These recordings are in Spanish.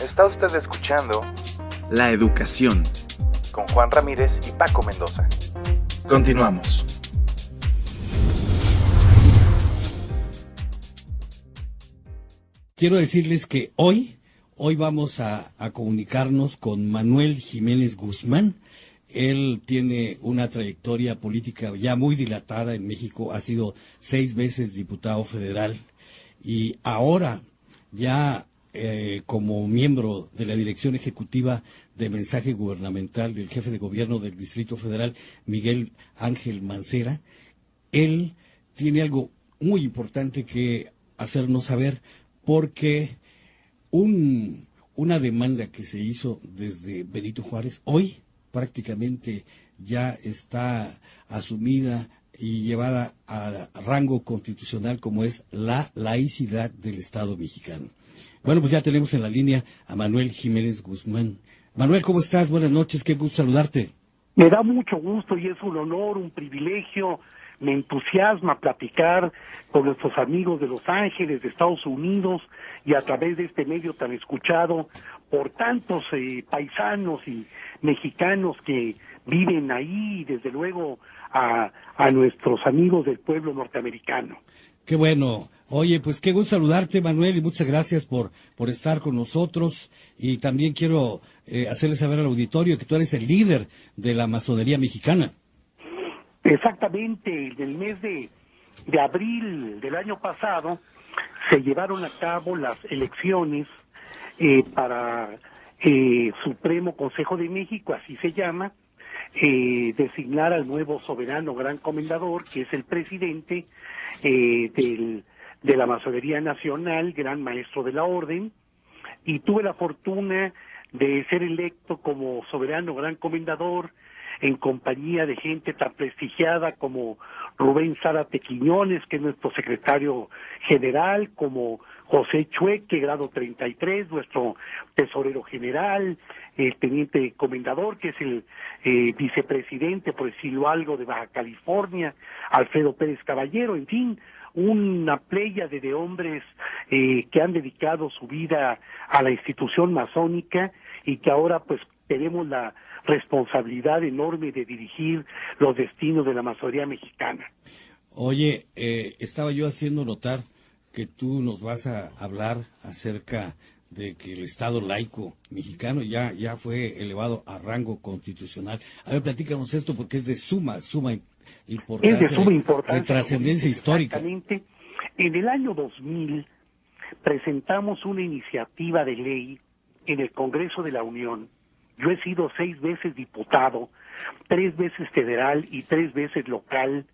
Está usted escuchando La Educación con Juan Ramírez y Paco Mendoza. Continuamos. Quiero decirles que hoy vamos a comunicarnos con Manuel Jiménez Guzmán. Él tiene una trayectoria política ya muy dilatada en México, ha sido 6 veces diputado federal y ahora ya como miembro de la Dirección Ejecutiva de Mensaje Gubernamental del jefe de gobierno del Distrito Federal, Miguel Ángel Mancera. Él tiene algo muy importante que hacernos saber, porque una demanda que se hizo desde Benito Juárez, hoy prácticamente ya está asumida y llevada a rango constitucional, como es la laicidad del Estado mexicano. Bueno, pues ya tenemos en la línea a Manuel Jiménez Guzmán. Manuel, ¿cómo estás? Buenas noches, qué gusto saludarte. Me da mucho gusto y es un honor, un privilegio. Me entusiasma platicar con nuestros amigos de Los Ángeles, de Estados Unidos, y a través de este medio tan escuchado por tantos paisanos y mexicanos que viven ahí, y desde luego a nuestros amigos del pueblo norteamericano. Qué bueno. Oye, pues qué gusto saludarte, Manuel, y muchas gracias por estar con nosotros. Y también quiero hacerle saber al auditorio que tú eres el líder de la masonería mexicana. Exactamente, en el mes de abril del año pasado se llevaron a cabo las elecciones para Supremo Consejo de México, así se llama, designar al nuevo soberano gran comendador, que es el presidente de la Masonería Nacional, gran maestro de la orden, y tuve la fortuna de ser electo como soberano gran comendador en compañía de gente tan prestigiada como Rubén Zárate Quiñones, que es nuestro secretario general, como José Chueque, grado 33, nuestro tesorero general, el teniente comendador, que es el vicepresidente, por decirlo algo, de Baja California, Alfredo Pérez Caballero, en fin, una pléyade de hombres que han dedicado su vida a la institución masónica y que ahora pues tenemos la responsabilidad enorme de dirigir los destinos de la masonería mexicana. Oye, estaba yo haciendo notar que tú nos vas a hablar acerca de que el Estado laico mexicano ya fue elevado a rango constitucional. A ver, platícanos esto, porque es de suma importancia. Es de suma importancia. De trascendencia histórica. Exactamente. En el año 2000 presentamos una iniciativa de ley en el Congreso de la Unión. Yo he sido 6 veces diputado, 3 veces federal y 3 veces local,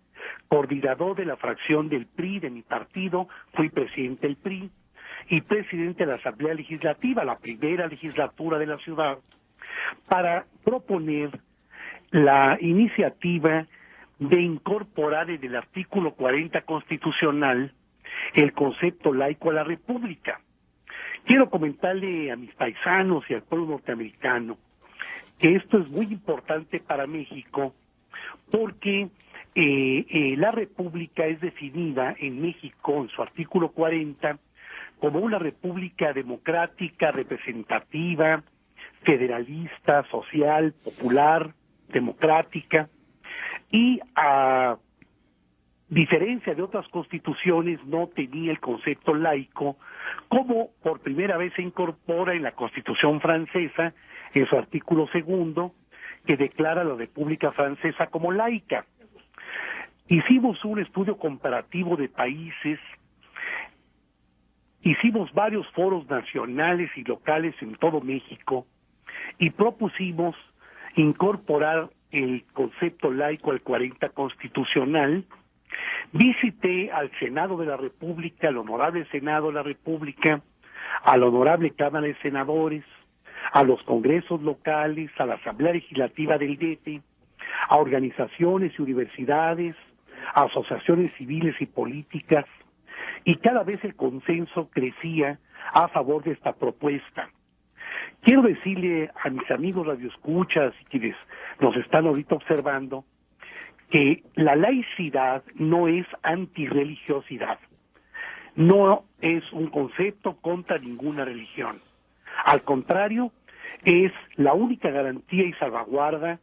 coordinador de la fracción del PRI de mi partido, fui presidente del PRI y presidente de la Asamblea Legislativa, la primera legislatura de la ciudad, para proponer la iniciativa de incorporar en el artículo 40 constitucional el concepto laico a la República. Quiero comentarle a mis paisanos y al pueblo norteamericano que esto es muy importante para México porque la República es definida en México, en su artículo 40, como una república democrática, representativa, federalista, social, popular, democrática, y a diferencia de otras constituciones no tenía el concepto laico, como por primera vez se incorpora en la Constitución francesa, en su artículo 2, que declara a la República Francesa como laica. Hicimos un estudio comparativo de países, hicimos varios foros nacionales y locales en todo México y propusimos incorporar el concepto laico al 40 constitucional. Visité al Senado de la República, al Honorable Senado de la República, a la Honorable Cámara de Senadores, a los congresos locales, a la Asamblea Legislativa del DF, a organizaciones y universidades, a asociaciones civiles y políticas, y cada vez el consenso crecía a favor de esta propuesta. Quiero decirle a mis amigos radioescuchas y quienes nos están ahorita observando que la laicidad no es antirreligiosidad, no es un concepto contra ninguna religión. Al contrario, es la única garantía y salvaguarda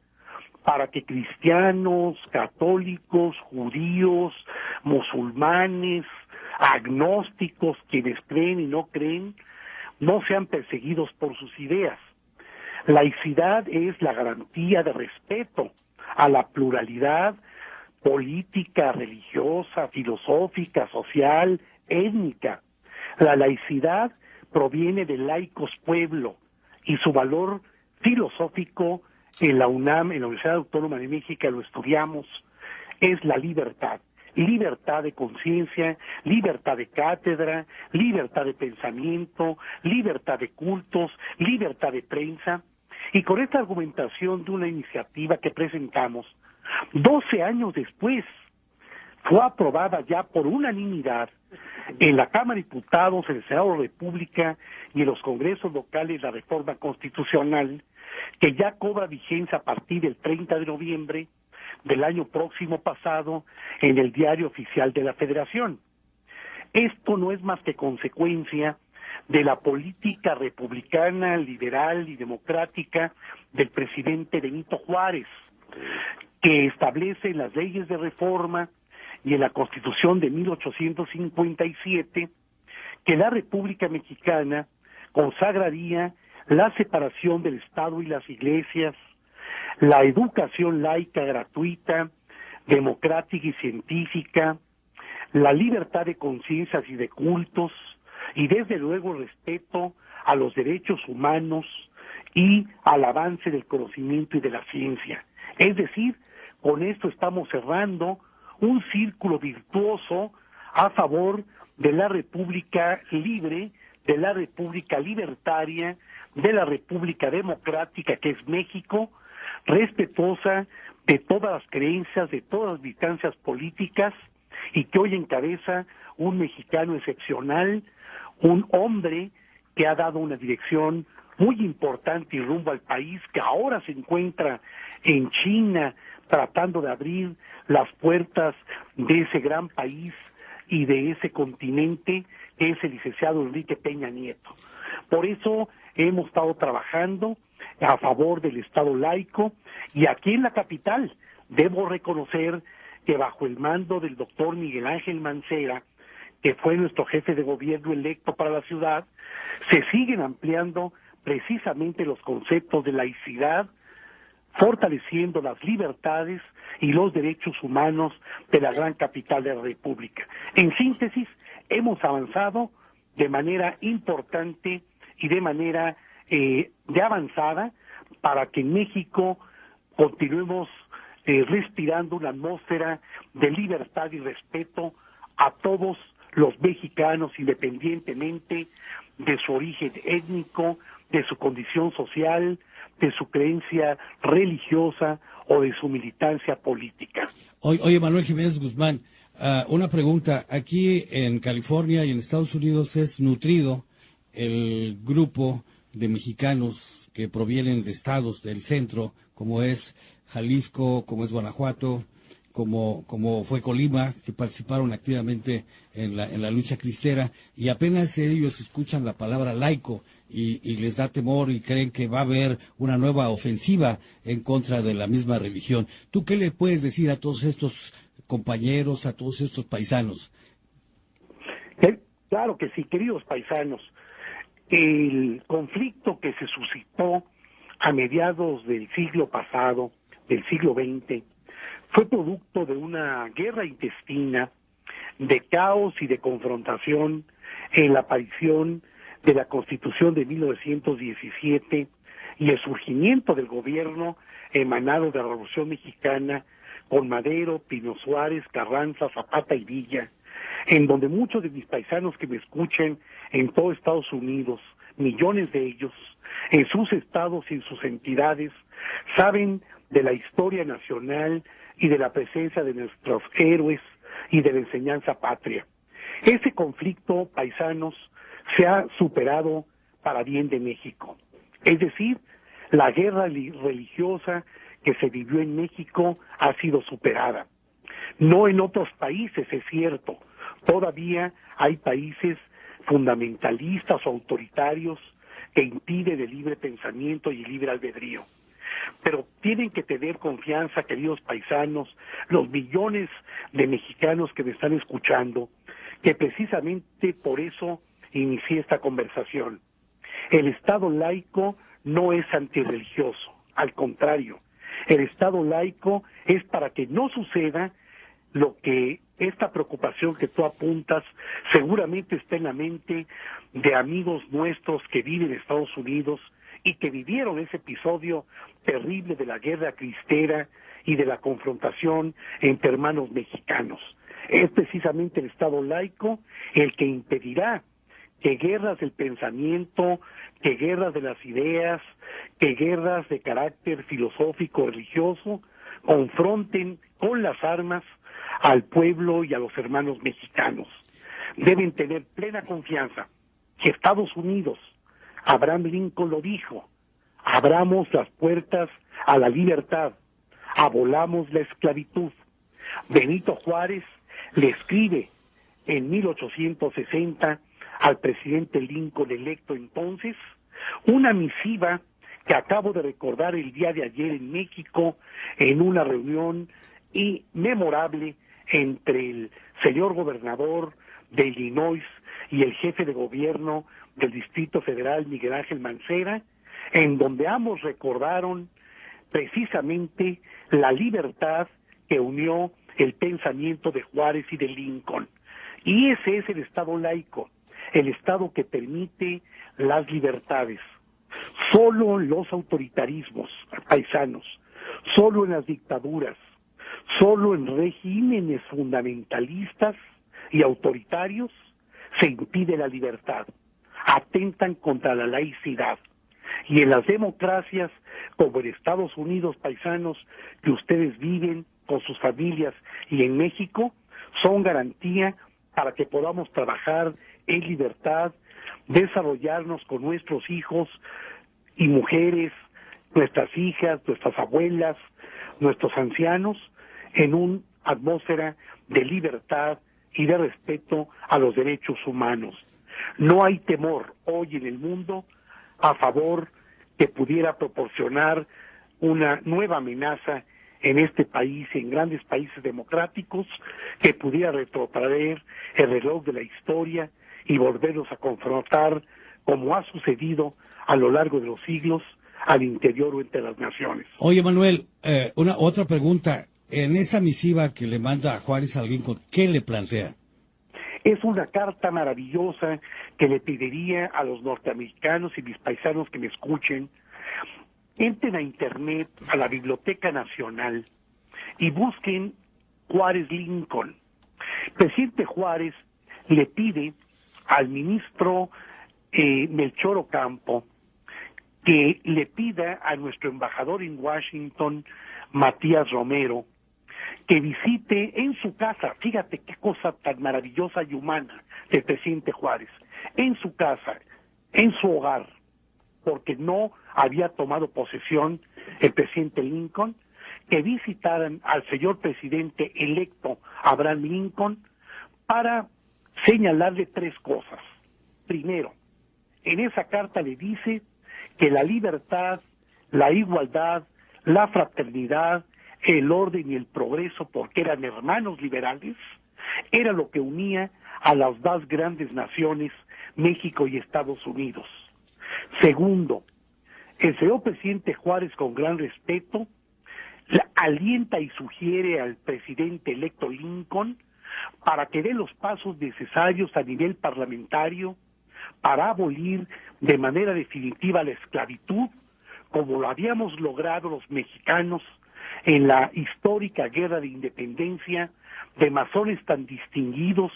para que cristianos, católicos, judíos, musulmanes, agnósticos, quienes creen y no creen, no sean perseguidos por sus ideas. Laicidad es la garantía de respeto a la pluralidad política, religiosa, filosófica, social, étnica. La laicidad proviene de laicos pueblo y su valor filosófico en la UNAM, en la Universidad Autónoma de México, lo estudiamos, es la libertad. Libertad de conciencia, libertad de cátedra, libertad de pensamiento, libertad de cultos, libertad de prensa. Y con esta argumentación de una iniciativa que presentamos, 12 años después, fue aprobada ya por unanimidad en la Cámara de Diputados, en el Senado de la República y en los congresos locales la reforma constitucional, que ya cobra vigencia a partir del 30 de noviembre del año próximo pasado en el Diario Oficial de la Federación. Esto no es más que consecuencia de la política republicana, liberal y democrática del presidente Benito Juárez, que establece en las leyes de reforma y en la Constitución de 1857 que la República Mexicana consagraría la separación del Estado y las iglesias, la educación laica gratuita, democrática y científica, la libertad de conciencias y de cultos, y desde luego el respeto a los derechos humanos y al avance del conocimiento y de la ciencia. Es decir, con esto estamos cerrando un círculo virtuoso a favor de la República libre, de la República libertaria, de la República democrática que es México, respetuosa de todas las creencias, de todas las distancias políticas, y que hoy encabeza un mexicano excepcional, un hombre que ha dado una dirección muy importante y rumbo al país, que ahora se encuentra en China tratando de abrir las puertas de ese gran país y de ese continente, que es el licenciado Enrique Peña Nieto. Por eso hemos estado trabajando a favor del Estado laico, y aquí en la capital debo reconocer que bajo el mando del doctor Miguel Ángel Mancera, que fue nuestro jefe de gobierno electo para la ciudad, se siguen ampliando precisamente los conceptos de laicidad, fortaleciendo las libertades y los derechos humanos de la gran capital de la República. En síntesis, hemos avanzado de manera importante y de manera de avanzada para que en México continuemos respirando una atmósfera de libertad y respeto a todos los mexicanos, independientemente de su origen étnico, de su condición social, de su creencia religiosa o de su militancia política. Oye, Manuel Jiménez Guzmán, una pregunta. Aquí en California y en Estados Unidos es nutrido el grupo de mexicanos que provienen de estados del centro, como es Jalisco, como es Guanajuato, como fue Colima, que participaron activamente en la lucha cristera, y apenas ellos escuchan la palabra laico y les da temor y creen que va a haber una nueva ofensiva en contra de la misma religión. ¿Tú qué le puedes decir a todos estos compañeros, a todos estos paisanos? Claro que sí, queridos paisanos. El conflicto que se suscitó a mediados del siglo pasado, del siglo XX, fue producto de una guerra intestina, de caos y de confrontación en la aparición de la Constitución de 1917 y el surgimiento del gobierno emanado de la Revolución Mexicana con Madero, Pino Suárez, Carranza, Zapata y Villa, en donde muchos de mis paisanos que me escuchen en todo Estados Unidos, millones de ellos, en sus estados y en sus entidades, saben de la historia nacional y de la presencia de nuestros héroes y de la enseñanza patria. Ese conflicto, paisanos, se ha superado para bien de México. Es decir, la guerra religiosa que se vivió en México ha sido superada. No en otros países, es cierto. Todavía hay países fundamentalistas o autoritarios que impide el libre pensamiento y el libre albedrío. Pero tienen que tener confianza, queridos paisanos, los millones de mexicanos que me están escuchando, que precisamente por eso inicié esta conversación. El Estado laico no es antirreligioso, al contrario, el Estado laico es para que no suceda lo que esta preocupación que tú apuntas seguramente está en la mente de amigos nuestros que viven en Estados Unidos y que vivieron ese episodio terrible de la guerra cristera y de la confrontación entre hermanos mexicanos. Es precisamente el Estado laico el que impedirá que guerras del pensamiento, que guerras de las ideas, que guerras de carácter filosófico, religioso, confronten con las armas al pueblo y a los hermanos mexicanos. Deben tener plena confianza que Estados Unidos, Abraham Lincoln lo dijo, abramos las puertas a la libertad, abolamos la esclavitud. Benito Juárez le escribe en 1860 al presidente Lincoln electo entonces, una misiva que acabo de recordar el día de ayer en México en una reunión memorable entre el señor gobernador de Illinois y el jefe de gobierno del Distrito Federal, Miguel Ángel Mancera, en donde ambos recordaron precisamente la libertad que unió el pensamiento de Juárez y de Lincoln. Y ese es el Estado laico, el Estado que permite las libertades. Solo en los autoritarismos paisanos, solo en las dictaduras, solo en regímenes fundamentalistas y autoritarios se impide la libertad, atentan contra la laicidad. Y en las democracias, como en Estados Unidos, paisanos, que ustedes viven con sus familias y en México, son garantía para que podamos trabajar en libertad, desarrollarnos con nuestros hijos y mujeres, nuestras hijas, nuestras abuelas, nuestros ancianos, en una atmósfera de libertad y de respeto a los derechos humanos. No hay temor hoy en el mundo a favor que pudiera proporcionar una nueva amenaza en este país, en grandes países democráticos, que pudiera retrotraer el reloj de la historia y volvernos a confrontar, como ha sucedido a lo largo de los siglos, al interior o entre las naciones. Oye, Manuel, otra pregunta. En esa misiva que le manda a Juárez al Lincoln, ¿qué le plantea? Es una carta maravillosa que le pediría a los norteamericanos y mis paisanos que me escuchen, entren a Internet, a la Biblioteca Nacional, y busquen Juárez Lincoln. El presidente Juárez le pide al ministro Melchor Ocampo que le pida a nuestro embajador en Washington, Matías Romero, que visite en su casa, fíjate qué cosa tan maravillosa y humana del presidente Juárez, en su casa, en su hogar, porque no había tomado posesión el presidente Lincoln, que visitaran al señor presidente electo Abraham Lincoln para señalarle tres cosas. Primero, en esa carta le dice que la libertad, la igualdad, la fraternidad, el orden y el progreso, porque eran hermanos liberales, era lo que unía a las dos grandes naciones, México y Estados Unidos. Segundo, el señor presidente Juárez, con gran respeto, alienta y sugiere al presidente electo Lincoln para que dé los pasos necesarios a nivel parlamentario para abolir de manera definitiva la esclavitud, como lo habíamos logrado los mexicanos en la histórica guerra de independencia de masones tan distinguidos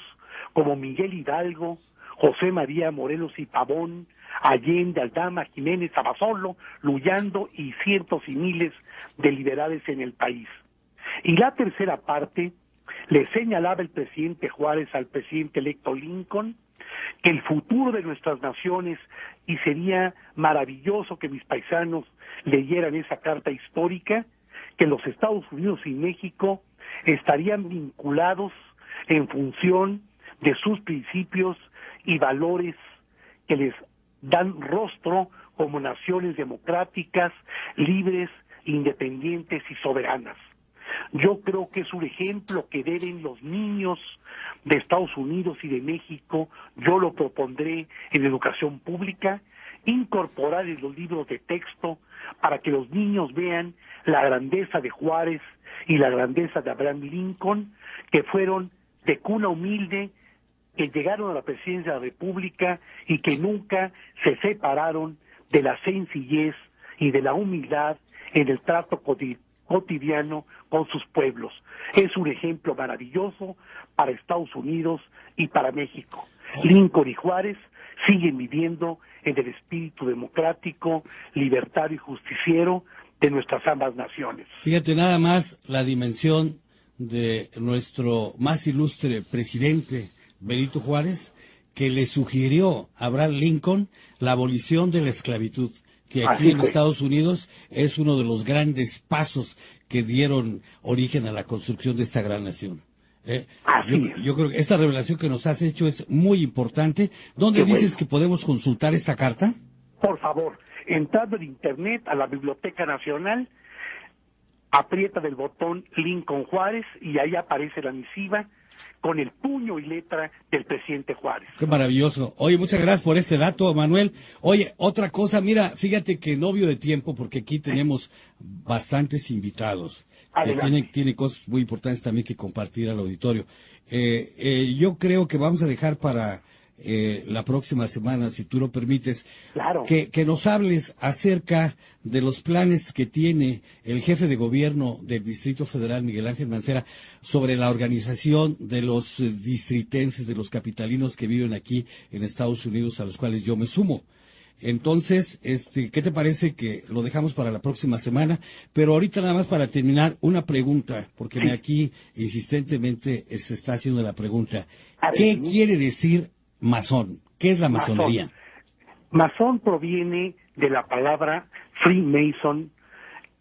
como Miguel Hidalgo, José María Morelos y Pavón, Allende, Aldama, Jiménez, Abasolo, Luyando y cientos y miles de liberales en el país. Y la tercera parte, le señalaba el presidente Juárez al presidente electo Lincoln que el futuro de nuestras naciones, y sería maravilloso que mis paisanos leyeran esa carta histórica, que los Estados Unidos y México estarían vinculados en función de sus principios y valores que les dan rostro como naciones democráticas, libres, independientes y soberanas. Yo creo que es un ejemplo que deben los niños de Estados Unidos y de México, yo lo propondré en educación pública, incorporar en los libros de texto para que los niños vean la grandeza de Juárez y la grandeza de Abraham Lincoln, que fueron de cuna humilde, que llegaron a la presidencia de la República y que nunca se separaron de la sencillez y de la humildad en el trato cotidiano con sus pueblos. Es un ejemplo maravilloso para Estados Unidos y para México. Lincoln y Juárez siguen viviendo en el espíritu democrático, libertario y justiciero de nuestras ambas naciones. Fíjate nada más la dimensión de nuestro más ilustre presidente, Benito Juárez, que le sugirió a Abraham Lincoln la abolición de la esclavitud, que aquí en Estados Unidos es uno de los grandes pasos que dieron origen a la construcción de esta gran nación. Yo creo que esta revelación que nos has hecho es muy importante. ¿Dónde dices que podemos consultar esta carta? Por favor, entrando en Internet a la Biblioteca Nacional, aprieta del botón Lincoln Juárez y ahí aparece la misiva con el puño y letra del presidente Juárez. Qué maravilloso. Oye, muchas gracias por este dato, Manuel. Oye, otra cosa, mira, fíjate que novio de tiempo, porque aquí tenemos bastantes invitados que tienen cosas muy importantes también que compartir al auditorio. Yo creo que vamos a dejar para la próxima semana, si tú lo permites, claro, que nos hables acerca de los planes que tiene el jefe de gobierno del Distrito Federal, Miguel Ángel Mancera, sobre la organización de los distritenses, de los capitalinos que viven aquí en Estados Unidos, a los cuales yo me sumo. Entonces, ¿qué te parece que lo dejamos para la próxima semana? Pero ahorita nada más para terminar, una pregunta, porque aquí insistentemente se está haciendo la pregunta. ¿Qué quiere decir masón? ¿Qué es la masonería? Masón proviene de la palabra Freemason,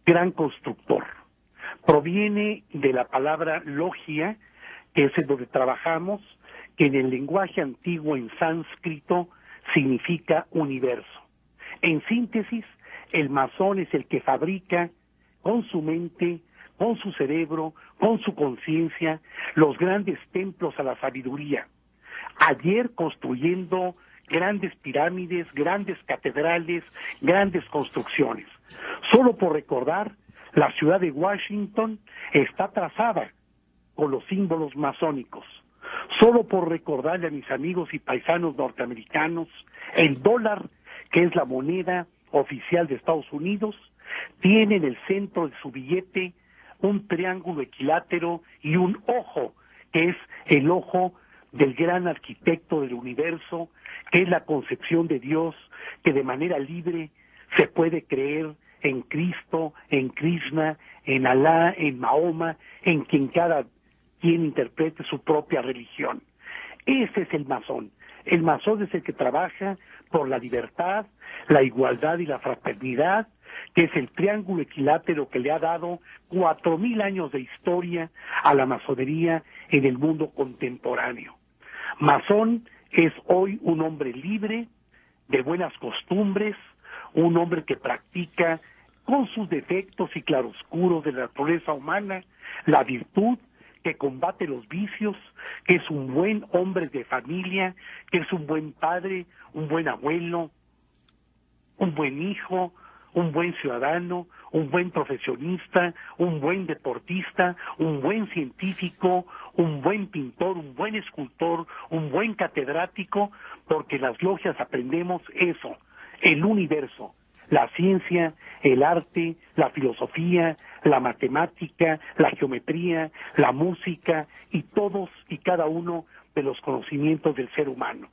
gran constructor. Proviene de la palabra logia, que es en donde trabajamos, que en el lenguaje antiguo en sánscrito significa universo. En síntesis, el masón es el que fabrica con su mente, con su cerebro, con su conciencia, los grandes templos a la sabiduría. Ayer construyendo grandes pirámides, grandes catedrales, grandes construcciones. Solo por recordar, la ciudad de Washington está trazada con los símbolos masónicos. Solo por recordarle a mis amigos y paisanos norteamericanos, el dólar, que es la moneda oficial de Estados Unidos, tiene en el centro de su billete un triángulo equilátero y un ojo, que es el ojo del gran arquitecto del universo, que es la concepción de Dios, que de manera libre se puede creer en Cristo, en Krishna, en Alá, en Mahoma, en quien cada quien interprete su propia religión. Ese es el masón. El masón es el que trabaja por la libertad, la igualdad y la fraternidad, que es el triángulo equilátero que le ha dado 4,000 años de historia a la masonería en el mundo contemporáneo. Masón es hoy un hombre libre, de buenas costumbres, un hombre que practica con sus defectos y claroscuros de la naturaleza humana la virtud, que combate los vicios, que es un buen hombre de familia, que es un buen padre, un buen abuelo, un buen hijo, un buen ciudadano, un buen profesionista, un buen deportista, un buen científico, un buen pintor, un buen escultor, un buen catedrático, porque en las logias aprendemos eso, el universo, la ciencia, el arte, la filosofía, la matemática, la geometría, la música y todos y cada uno de los conocimientos del ser humano.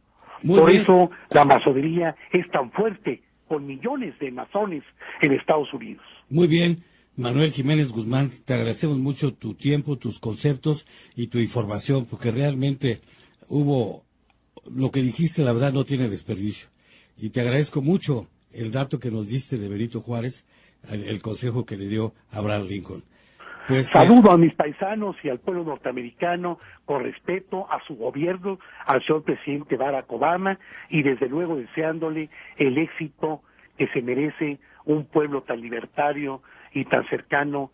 Por eso la masonería es tan fuerte, con millones de masones en Estados Unidos. Muy bien, Manuel Jiménez Guzmán, te agradecemos mucho tu tiempo, tus conceptos y tu información, porque realmente lo que dijiste, la verdad, no tiene desperdicio. Y te agradezco mucho el dato que nos diste de Benito Juárez, el consejo que le dio Abraham Lincoln. Pues, saludo a mis paisanos y al pueblo norteamericano con respeto a su gobierno, al señor presidente Barack Obama, y desde luego deseándole el éxito que se merece un pueblo tan libertario y tan cercano,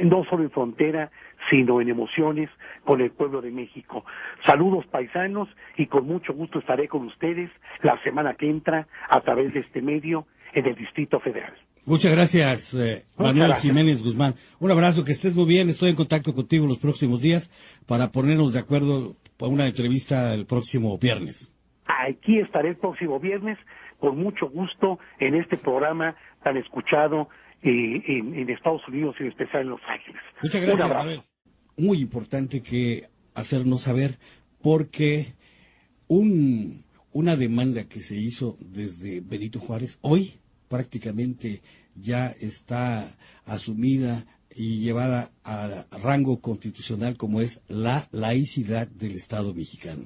no solo en frontera, sino en emociones con el pueblo de México. Saludos paisanos, y con mucho gusto estaré con ustedes la semana que entra a través de este medio en el Distrito Federal. Muchas gracias, Manuel Jiménez Guzmán. Un abrazo, que estés muy bien. Estoy en contacto contigo los próximos días para ponernos de acuerdo para una entrevista el próximo viernes. Aquí estaré el próximo viernes con mucho gusto en este programa tan escuchado en Estados Unidos y en especial en Los Ángeles. Muchas gracias, Manuel. Muy importante que hacernos saber, porque una demanda que se hizo desde Benito Juárez hoy prácticamente ya está asumida y llevada a rango constitucional, como es la laicidad del Estado mexicano.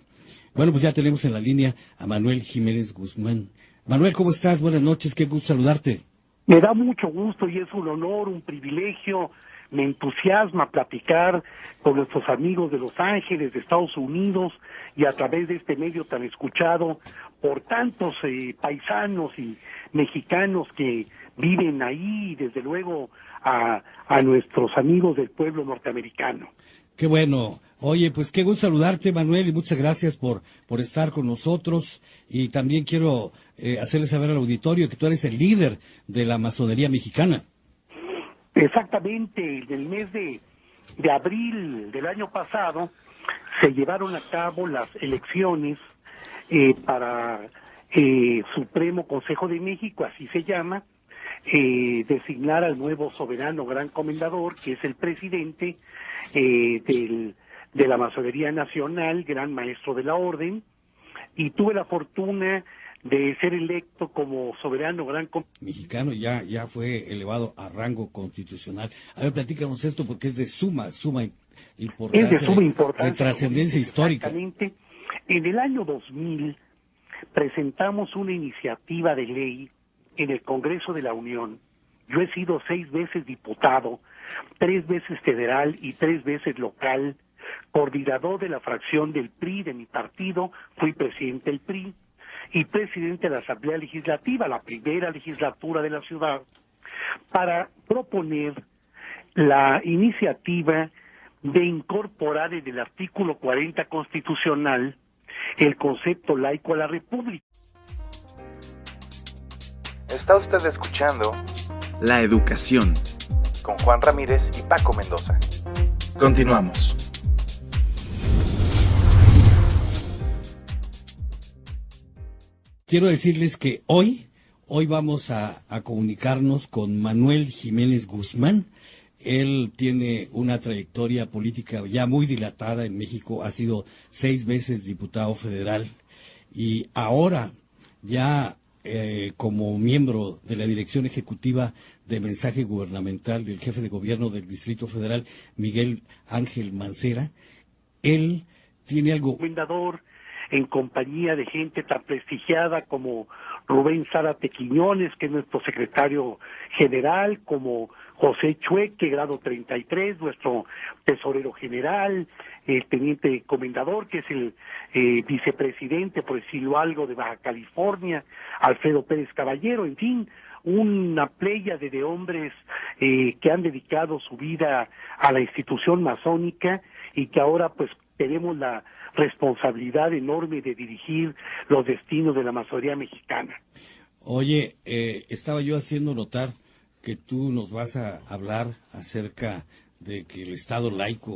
Bueno, pues ya tenemos en la línea a Manuel Jiménez Guzmán. Manuel, ¿cómo estás? Buenas noches, qué gusto saludarte. Me da mucho gusto y es un honor, un privilegio, me entusiasma platicar con nuestros amigos de Los Ángeles, de Estados Unidos, y a través de este medio tan escuchado por tantos paisanos y mexicanos que viven ahí, y desde luego a nuestros amigos del pueblo norteamericano. Qué bueno. Oye, pues qué gusto saludarte, Manuel, y muchas gracias por estar con nosotros. Y también quiero hacerle saber al auditorio que tú eres el líder de la masonería mexicana. Exactamente, en el mes de abril del año pasado se llevaron a cabo las elecciones para Supremo Consejo de México, así se llama, designar al nuevo soberano gran comendador, que es el presidente de la Masonería Nacional, gran maestro de la orden, y tuve la fortuna de ser electo como soberano gran mexicano. Ya fue elevado a rango constitucional. A ver, platícanos esto, porque es de suma importancia, es de suma importancia, de trascendencia histórica. Exactamente. En el año 2000 presentamos una iniciativa de ley en el Congreso de la Unión. Yo he sido 6 veces diputado, 3 veces federal y 3 veces local, coordinador de la fracción del PRI de mi partido, fui presidente del PRI y presidente de la Asamblea Legislativa, la primera legislatura de la ciudad, para proponer la iniciativa de incorporar en el artículo 40 constitucional el concepto laico a la República. Está usted escuchando La Educación. con Juan Ramírez y Paco Mendoza. Continuamos. Quiero decirles que hoy vamos a comunicarnos con Manuel Jiménez Guzmán. Él tiene una trayectoria política ya muy dilatada en México, ha sido 6 veces diputado federal y ahora ya como miembro de la dirección ejecutiva de mensaje gubernamental del jefe de gobierno del Distrito Federal, Miguel Ángel Mancera. Él tiene algo... Comendador en compañía de gente tan prestigiada como Rubén Zárate Quiñones, que es nuestro secretario general, como José Chueque, grado 33, nuestro tesorero general, el teniente comendador, que es el vicepresidente, por decirlo algo, de Baja California, Alfredo Pérez Caballero, en fin, una pléyade de hombres que han dedicado su vida a la institución masónica y que ahora pues tenemos la responsabilidad enorme de dirigir los destinos de la masonería mexicana. Oye, estaba yo haciendo notar que tú nos vas a hablar acerca de que el Estado laico